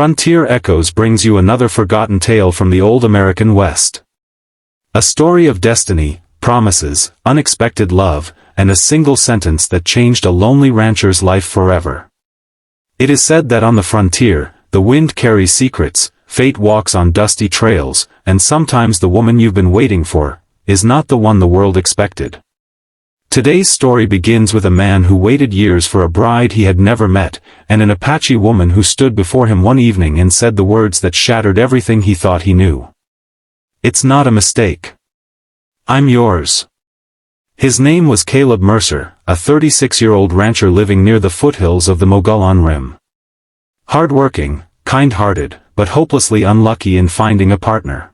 Frontier Echoes brings you another forgotten tale from the old American West. A story of destiny, promises, unexpected love, and a single sentence that changed a lonely rancher's life forever. It is said that on the frontier, the wind carries secrets, fate walks on dusty trails, and sometimes the woman you've been waiting for is not the one the world expected. Today's story begins with a man who waited years for a bride he had never met, and an Apache woman who stood before him one evening and said the words that shattered everything he thought he knew. "It's not a mistake. I'm yours." His name was Caleb Mercer, a 36-year-old rancher living near the foothills of the Mogollon Rim. Hard-working, kind-hearted, but hopelessly unlucky in finding a partner.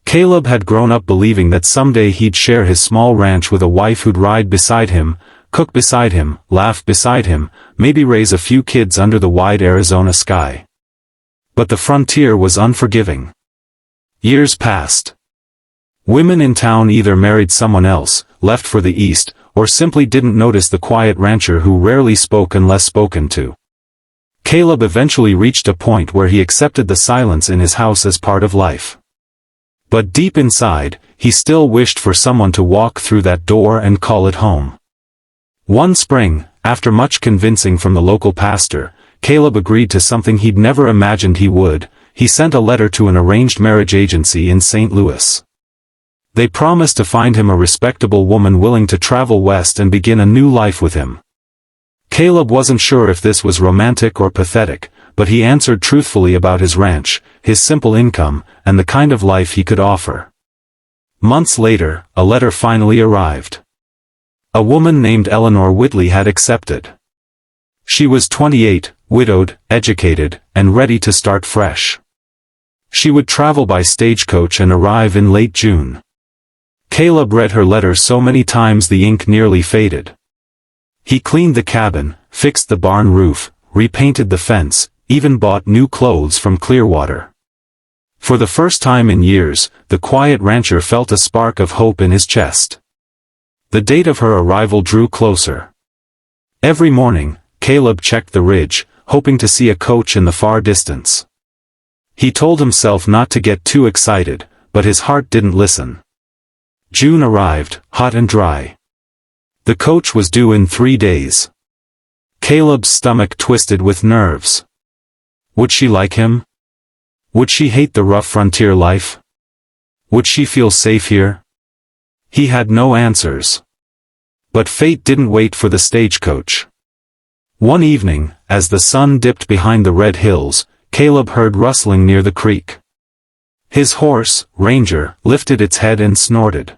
Caleb had grown up believing that someday he'd share his small ranch with a wife who'd ride beside him, cook beside him, laugh beside him, maybe raise a few kids under the wide Arizona sky. But the frontier was unforgiving. Years passed. Women in town either married someone else, left for the east, or simply didn't notice the quiet rancher who rarely spoke unless spoken to. Caleb eventually reached a point where he accepted the silence in his house as part of life. But deep inside, he still wished for someone to walk through that door and call it home. One spring, after much convincing from the local pastor, Caleb agreed to something he'd never imagined he would. He sent a letter to an arranged marriage agency in St. Louis. They promised to find him a respectable woman willing to travel west and begin a new life with him. Caleb wasn't sure if this was romantic or pathetic, but he answered truthfully about his ranch, his simple income, and the kind of life he could offer. Months later, a letter finally arrived. A woman named Eleanor Whitley had accepted. She was 28, widowed, educated, and ready to start fresh. She would travel by stagecoach and arrive in late June. Caleb read her letter so many times the ink nearly faded. He cleaned the cabin, fixed the barn roof, repainted the fence, even bought new clothes from Clearwater. For the first time in years, the quiet rancher felt a spark of hope in his chest. The date of her arrival drew closer. Every morning, Caleb checked the ridge, hoping to see a coach in the far distance. He told himself not to get too excited, but his heart didn't listen. June arrived, hot and dry. The coach was due in 3 days. Caleb's stomach twisted with nerves. Would she like him? Would she hate the rough frontier life? Would she feel safe here? He had no answers. But fate didn't wait for the stagecoach. One evening, as the sun dipped behind the red hills, Caleb heard rustling near the creek. His horse, Ranger, lifted its head and snorted.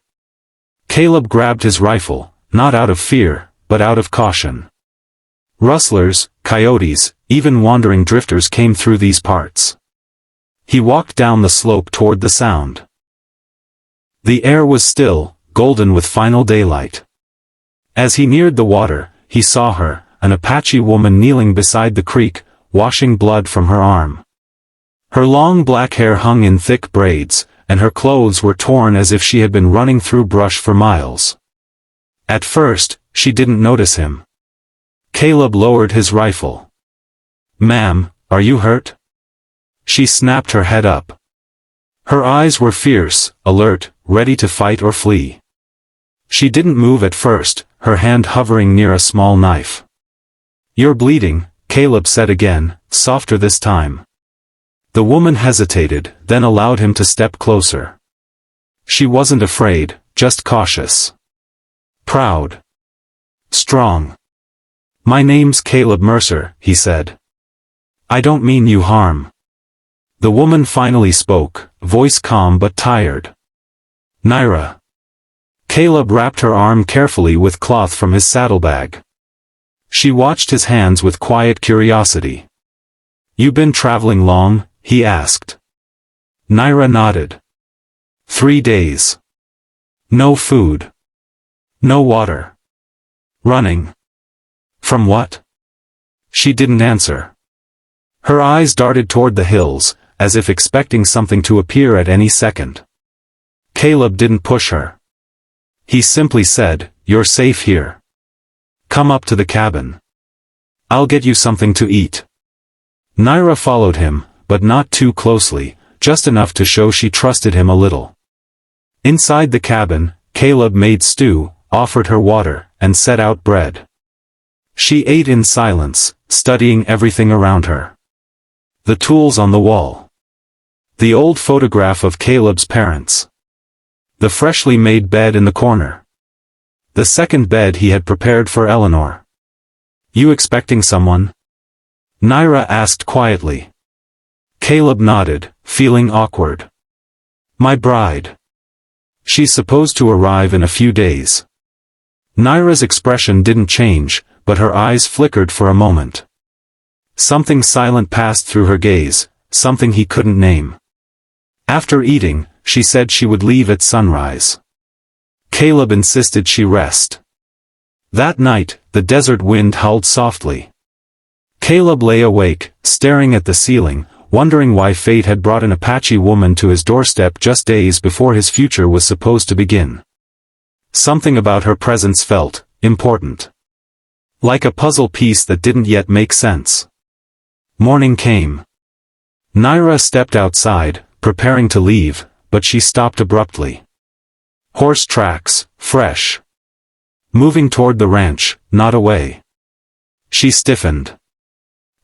Caleb grabbed his rifle, not out of fear, but out of caution. Rustlers, coyotes, even wandering drifters came through these parts. He walked down the slope toward the sound. The air was still, golden with final daylight. As he neared the water, he saw her, an Apache woman kneeling beside the creek, washing blood from her arm. Her long black hair hung in thick braids, and her clothes were torn as if she had been running through brush for miles. At first, she didn't notice him. Caleb lowered his rifle. "Ma'am, are you hurt?" She snapped her head up. Her eyes were fierce, alert, ready to fight or flee. She didn't move at first, her hand hovering near a small knife. "You're bleeding," Caleb said again, softer this time. The woman hesitated, then allowed him to step closer. She wasn't afraid, just cautious. Proud. Strong. "My name's Caleb Mercer," he said. "I don't mean you harm." The woman finally spoke, voice calm but tired. "Naira." Caleb wrapped her arm carefully with cloth from his saddlebag. She watched his hands with quiet curiosity. "You been traveling long?" he asked. Naira nodded. 3 days. No food. No water. Running. From what? She didn't answer. Her eyes darted toward the hills, as if expecting something to appear at any second. Caleb didn't push her. He simply said, "You're safe here. Come up to the cabin. I'll get you something to eat." Naira followed him, but not too closely, just enough to show she trusted him a little. Inside the cabin, Caleb made stew, offered her water, and set out bread. She ate in silence, studying everything around her. The tools on the wall. The old photograph of Caleb's parents. The freshly made bed in the corner. The second bed he had prepared for Eleanor. "You expecting someone?" Naira asked quietly. Caleb nodded, feeling awkward. "My bride. She's supposed to arrive in a few days." Naira's expression didn't change, but her eyes flickered for a moment. Something silent passed through her gaze, something he couldn't name. After eating, she said she would leave at sunrise. Caleb insisted she rest. That night, the desert wind howled softly. Caleb lay awake, staring at the ceiling, wondering why fate had brought an Apache woman to his doorstep just days before his future was supposed to begin. Something about her presence felt important. Like a puzzle piece that didn't yet make sense. Morning came. Naira stepped outside, preparing to leave, but she stopped abruptly. Horse tracks, fresh. Moving toward the ranch, not away. She stiffened.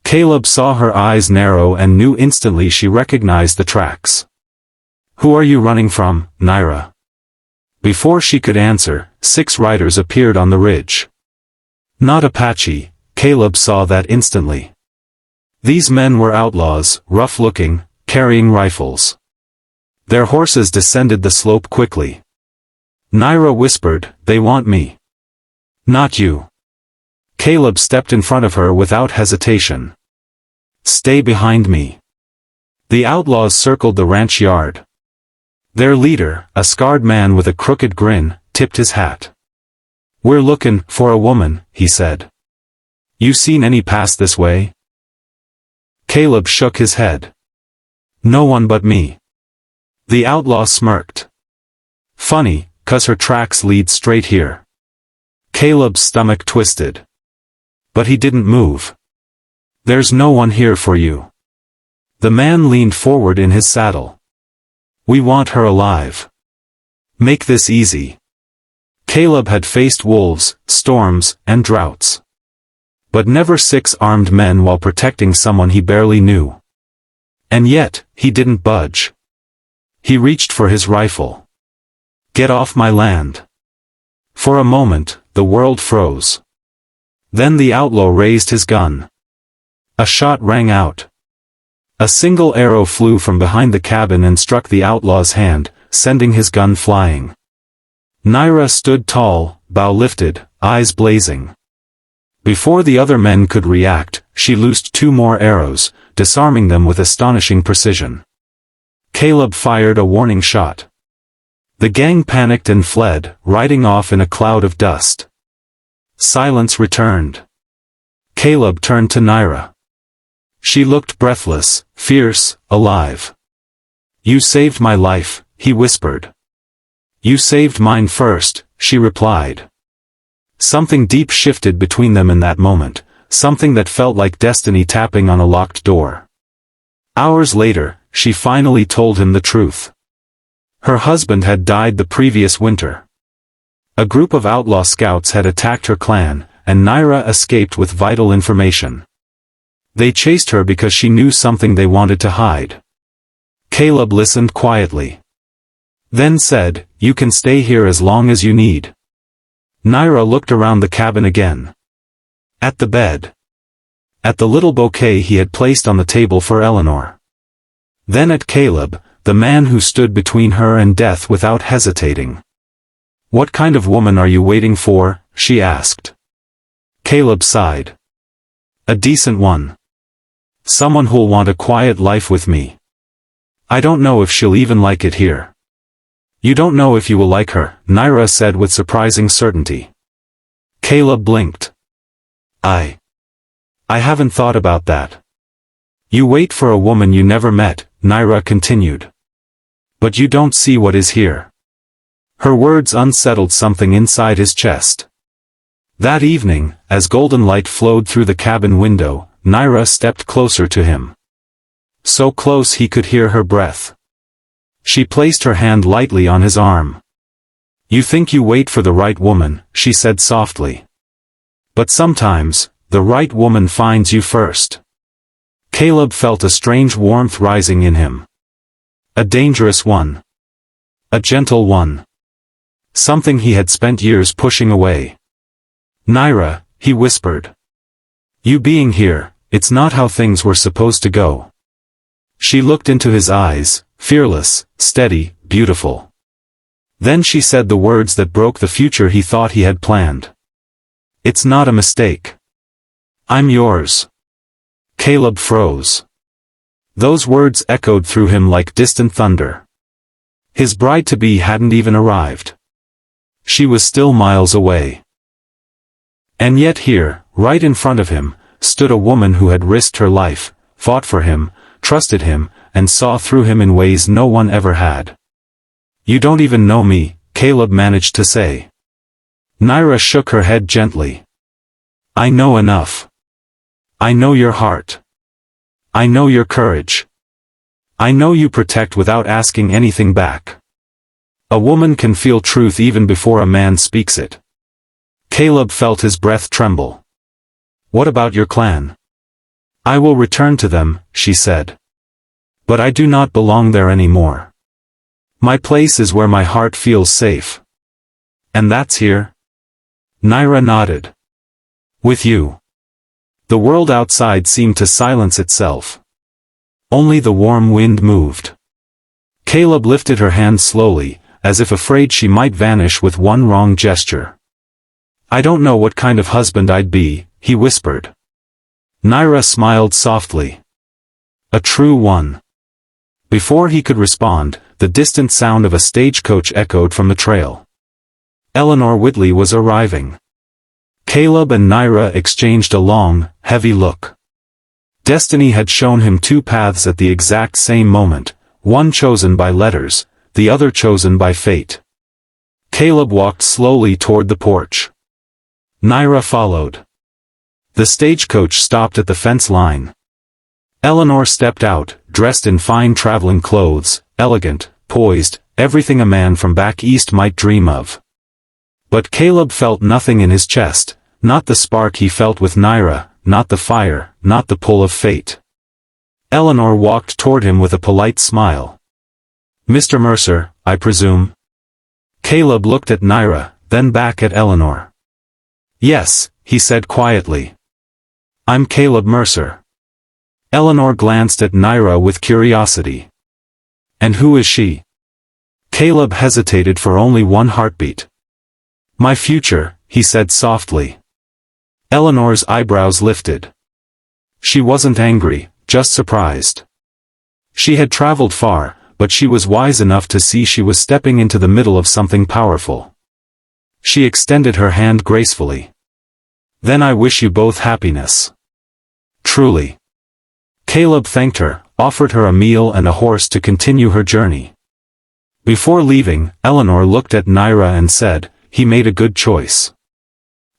Caleb saw her eyes narrow and knew instantly she recognized the tracks. "Who are you running from, Naira?" Before she could answer, 6 riders appeared on the ridge. Not Apache, Caleb saw that instantly. These men were outlaws, rough-looking, carrying rifles. Their horses descended the slope quickly. Naira whispered, "They want me." "Not you." Caleb stepped in front of her without hesitation. "Stay behind me." The outlaws circled the ranch yard. Their leader, a scarred man with a crooked grin, tipped his hat. "We're looking for a woman," he said. "You seen any pass this way?" Caleb shook his head. "No one but me." The outlaw smirked. "Funny, 'cause her tracks lead straight here." Caleb's stomach twisted. But he didn't move. "There's no one here for you." The man leaned forward in his saddle. "We want her alive. Make this easy." Caleb had faced wolves, storms, and droughts. But never 6 armed men while protecting someone he barely knew. And yet, he didn't budge. He reached for his rifle. "Get off my land." For a moment, the world froze. Then the outlaw raised his gun. A shot rang out. A single arrow flew from behind the cabin and struck the outlaw's hand, sending his gun flying. Naira stood tall, bow lifted, eyes blazing. Before the other men could react, she loosed 2 more arrows, disarming them with astonishing precision. Caleb fired a warning shot. The gang panicked and fled, riding off in a cloud of dust. Silence returned. Caleb turned to Naira. She looked breathless, fierce, alive. "You saved my life," he whispered. "You saved mine first," she replied. Something deep shifted between them in that moment, something that felt like destiny tapping on a locked door. Hours later, she finally told him the truth. Her husband had died the previous winter. A group of outlaw scouts had attacked her clan, and Naira escaped with vital information. They chased her because she knew something they wanted to hide. Caleb listened quietly. Then said, "You can stay here as long as you need." Naira looked around the cabin again. At the bed. At the little bouquet he had placed on the table for Eleanor. Then at Caleb, the man who stood between her and death without hesitating. "What kind of woman are you waiting for?" she asked. Caleb sighed. "A decent one. Someone who'll want a quiet life with me. I don't know if she'll even like it here." "You don't know if you will like her," Naira said with surprising certainty. Caleb blinked. I haven't thought about that." "You wait for a woman you never met," Naira continued. "But you don't see what is here." Her words unsettled something inside his chest. That evening, as golden light flowed through the cabin window, Naira stepped closer to him. So close he could hear her breath. She placed her hand lightly on his arm. "You think you wait for the right woman," she said softly. "But sometimes, the right woman finds you first." Caleb felt a strange warmth rising in him. A dangerous one. A gentle one. Something he had spent years pushing away. "Naira," he whispered. "You being here, it's not how things were supposed to go." She looked into his eyes, fearless, steady, beautiful. Then she said the words that broke the future he thought he had planned. "It's not a mistake. I'm yours." Caleb froze. Those words echoed through him like distant thunder. His bride-to-be hadn't even arrived. She was still miles away. And yet here, right in front of him, stood a woman who had risked her life, fought for him, trusted him, and saw through him in ways no one ever had. "You don't even know me," Caleb managed to say. Naira shook her head gently. "I know enough. I know your heart. I know your courage. I know you protect without asking anything back. A woman can feel truth even before a man speaks it." Caleb felt his breath tremble. "What about your clan?" "I will return to them," she said. "But I do not belong there anymore. My place is where my heart feels safe." "And that's here?" Naira nodded. "With you." The world outside seemed to silence itself. Only the warm wind moved. Caleb lifted her hand slowly, as if afraid she might vanish with one wrong gesture. "I don't know what kind of husband I'd be," he whispered. Naira smiled softly. "A true one." Before he could respond, the distant sound of a stagecoach echoed from the trail. Eleanor Whitley was arriving. Caleb and Naira exchanged a long, heavy look. Destiny had shown him two paths at the exact same moment, one chosen by letters, the other chosen by fate. Caleb walked slowly toward the porch. Naira followed. The stagecoach stopped at the fence line. Eleanor stepped out, dressed in fine traveling clothes, elegant, poised, everything a man from back east might dream of. But Caleb felt nothing in his chest, not the spark he felt with Naira, not the fire, not the pull of fate. Eleanor walked toward him with a polite smile. "Mr. Mercer, I presume?" Caleb looked at Naira, then back at Eleanor. "Yes," he said quietly. "I'm Caleb Mercer." Eleanor glanced at Naira with curiosity. "And who is she?" Caleb hesitated for only one heartbeat. "My future," he said softly. Eleanor's eyebrows lifted. She wasn't angry, just surprised. She had traveled far, but she was wise enough to see she was stepping into the middle of something powerful. She extended her hand gracefully. "Then I wish you both happiness." "Truly." Caleb thanked her, offered her a meal and a horse to continue her journey. Before leaving, Eleanor looked at Naira and said, "He made a good choice."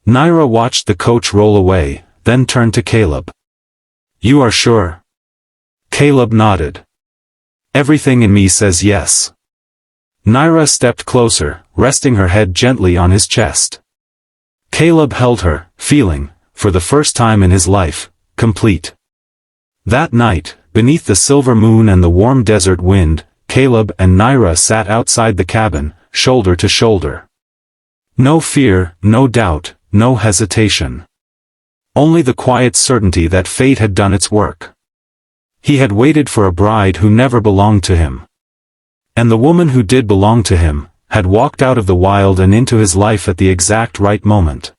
Naira watched the coach roll away, then turned to Caleb. "You are sure?" Caleb nodded. "Everything in me says yes." Naira stepped closer, resting her head gently on his chest. Caleb held her, feeling, for the first time in his life, complete. That night, beneath the silver moon and the warm desert wind, Caleb and Naira sat outside the cabin, shoulder to shoulder. No fear, no doubt, no hesitation. Only the quiet certainty that fate had done its work. He had waited for a bride who never belonged to him. And the woman who did belong to him, had walked out of the wild and into his life at the exact right moment.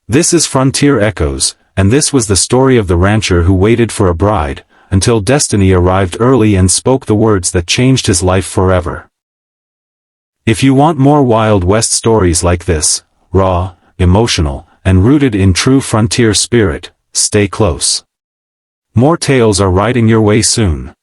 This is Frontier Echoes, and this was the story of the rancher who waited for a bride, until destiny arrived early and spoke the words that changed his life forever. If you want more Wild West stories like this, raw, emotional, and rooted in true frontier spirit, stay close. More tales are riding your way soon.